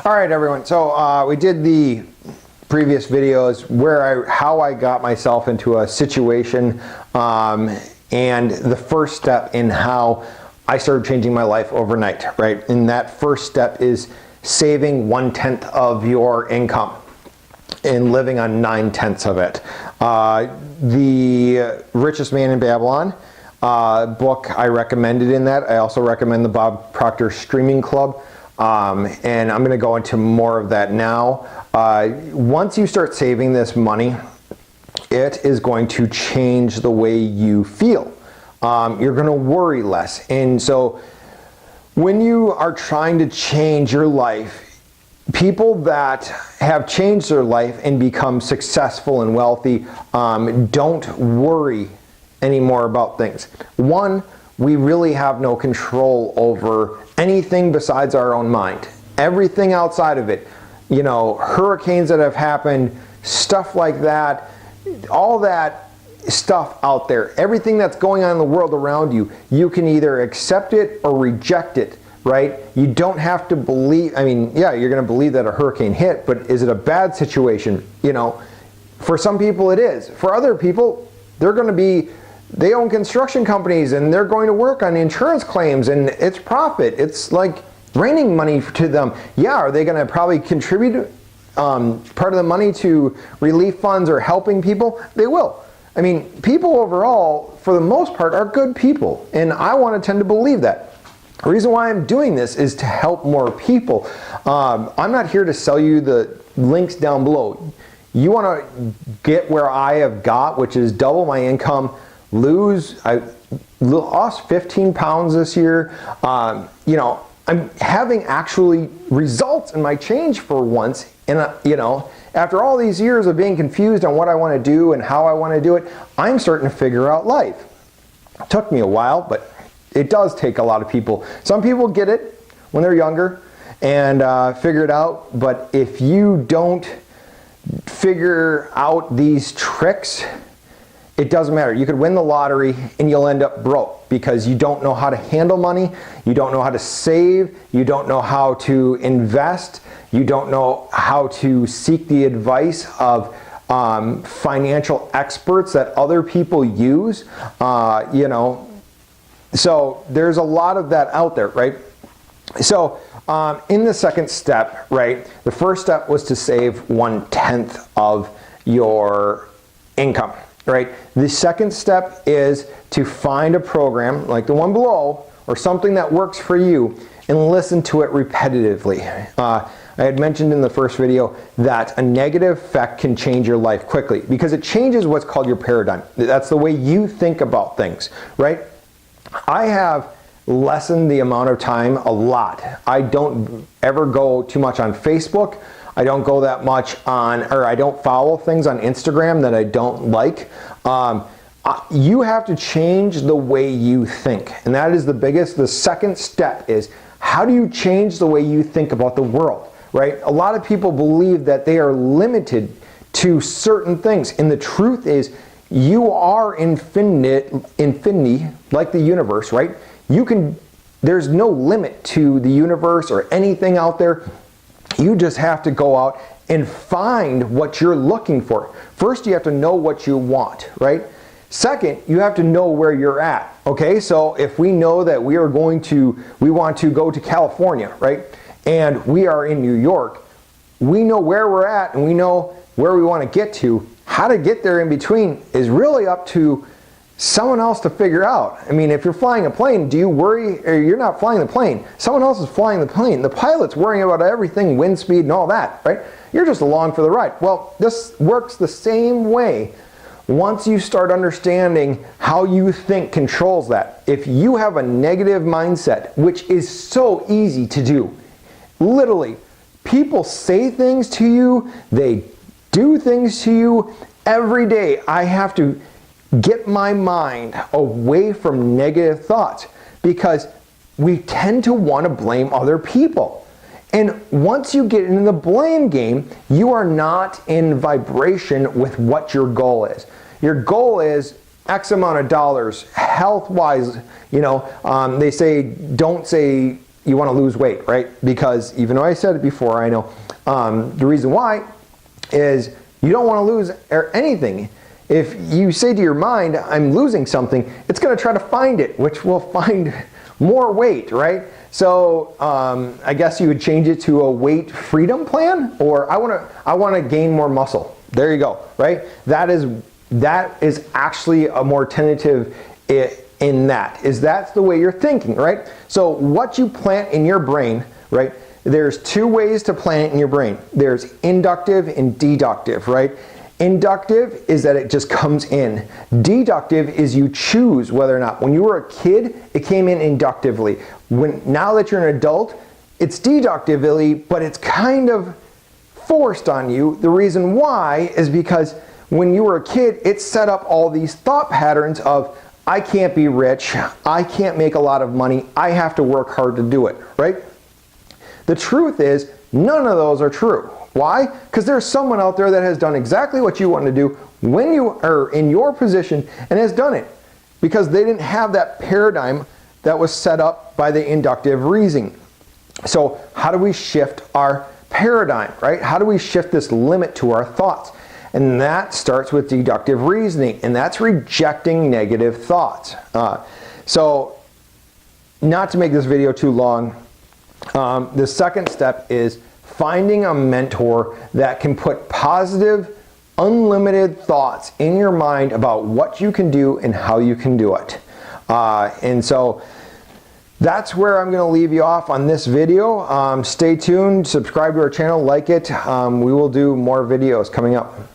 All right, everyone. So we did the previous videos how I got myself into a situation, and the first step in how I started changing my life overnight, right? And that first step is saving 1/10 of your income and living on 9/10 of it. The Richest Man in Babylon book I recommended in that. I also recommend the Bob Proctor Streaming Club. And I'm going to go into more of that now. Once you start saving this money, it is going to change the way you feel. You're going to worry less. And so when you are trying to change your life, people that have changed their life and become successful and wealthy don't worry anymore about things. One, we really have no control over anything besides our own mind. Everything outside of it, you know, hurricanes that have happened, stuff like that, all that stuff out there, everything that's going on in the world around you, you can either accept it or reject it, right? You don't have to believe, I mean, yeah, you're going to believe that a hurricane hit, but is it a bad situation? You know, for some people it is. For other people, they own construction companies and they're going to work on insurance claims and it's profit. It's like raining money to them. Yeah, are they going to probably contribute part of the money to relief funds or helping people? They will. I mean, people overall, for the most part, are good people. And I want to tend to believe that. The reason why I'm doing this is to help more people. I'm not here to sell you the links down below. You want to get where I have got, which is double my income, I lost 15 pounds this year. You know, I'm having actually results in my change for once. And, you know, after all these years of being confused on what I want to do and how I want to do it, I'm starting to figure out life. It took me a while, but it does take a lot of people. Some people get it when they're younger and figure it out. But if you don't figure out these tricks, it doesn't matter. You could win the lottery and you'll end up broke because you don't know how to handle money, you don't know how to save, you don't know how to invest, you don't know how to seek the advice of financial experts that other people use. You know, so there's a lot of that out there, right? So in the second step, right, the first step was to save 1/10 of your income. Right. The second step is to find a program like the one below or something that works for you and listen to it repetitively. I had mentioned in the first video that a negative effect can change your life quickly because it changes what's called your paradigm. That's the way you think about things, right? I have lessened the amount of time a lot. I don't ever go too much on Facebook. I don't go that much I don't follow things on Instagram that I don't like. You have to change the way you think. And that is the second step is how do you change the way you think about the world, right? A lot of people believe that they are limited to certain things. And the truth is you are infinity, like the universe, right? There's no limit to the universe or anything out there. You just have to go out and find what you're looking for. First, you have to know what you want, right? Second, you have to know where you're at, okay? So if we know that we want to go to California, right? And we are in New York, we know where we're at and we know where we want to get to. How to get there in between is really up to someone else to figure out. I mean, if you're flying a plane, do you worry, or you're not flying the plane, someone else is flying the plane. The pilot's worrying about everything, wind speed and all that, right? You're just along for the ride. Well, this works the same way once you start understanding how you think controls that. If you have a negative mindset, which is so easy to do, literally, people say things to you, they do things to you every day. I have to get my mind away from negative thoughts because we tend to want to blame other people. And once you get into the blame game, you are not in vibration with what your goal is. Your goal is X amount of dollars, health-wise, you know, they say, don't say you want to lose weight, right? Because even though I said it before, I know the reason why is you don't want to lose anything. If you say to your mind, I'm losing something, it's going to try to find it, which will find more weight, right? So I guess you would change it to a weight freedom plan, or I want to gain more muscle. There you go, right? That is actually a more tentative in that, is that's the way you're thinking, right? So what you plant in your brain, right? There's two ways to plant it in your brain. There's inductive and deductive, right? Inductive is that it just comes in. Deductive is you choose whether or not. When you were a kid, it came in inductively. Now that you're an adult, it's deductively, but it's kind of forced on you. The reason why is because when you were a kid, it set up all these thought patterns of, I can't be rich, I can't make a lot of money, I have to work hard to do it, right? The truth is, none of those are true. Why? Because there's someone out there that has done exactly what you want to do when you are in your position and has done it. Because they didn't have that paradigm that was set up by the inductive reasoning. So how do we shift our paradigm, right? How do we shift this limit to our thoughts? And that starts with deductive reasoning, and that's rejecting negative thoughts. So not to make this video too long, the second step is finding a mentor that can put positive, unlimited thoughts in your mind about what you can do and how you can do it. And so that's where I'm going to leave you off on this video. Stay tuned, subscribe to our channel, like it. We will do more videos coming up.